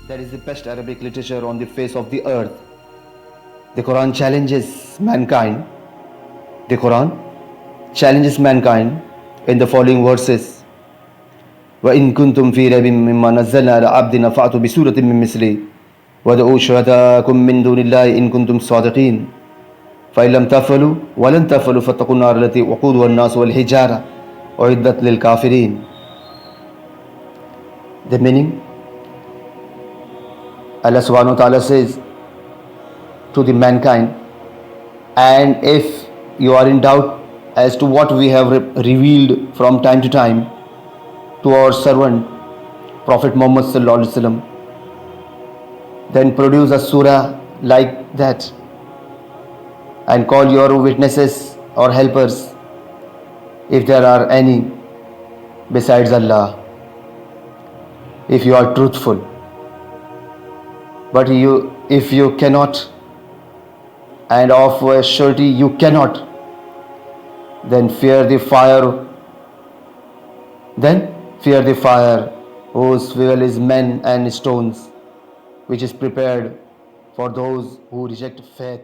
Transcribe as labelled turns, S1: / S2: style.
S1: that is the best Arabic literature on the face of the earth. The Quran challenges mankind. The Quran challenges mankind in the following verses. وَإِن كُنتُمْ فِي رَيْبٍ مِّمَّا نَزَّلْنَا عَلَىٰ عَبْدِنَا فَأْتُوا بِسُورَةٍ مِّن مِّثْلِهِ وَادْعُوا شُهَدَاءَكُم مِّن دُونِ اللَّهِ إِن كُنتُمْ صَادِقِينَ فَإِن لَّمْ تَفْعَلُوا وَلَن تَفْعَلُوا فَاتَّقُوا النَّارَ الَّتِي وَقُودُهَا النَّاسُ وَالْحِجَارَةُ أُعِدَّتْ لِلْكَافِرِينَ. The meaning, Allah subhanahu wa ta'ala says to the mankind, and if you are in doubt as to what we have revealed from time to time to our servant Prophet Muhammad sallallahu alaihi wasallam, then produce a surah like that and call your witnesses or helpers if there are any besides Allah, if you are truthful. But if you cannot, and of a surety you cannot, then fear the fire. Then fear the fire whose fuel is men and stones, which is prepared for those who reject faith.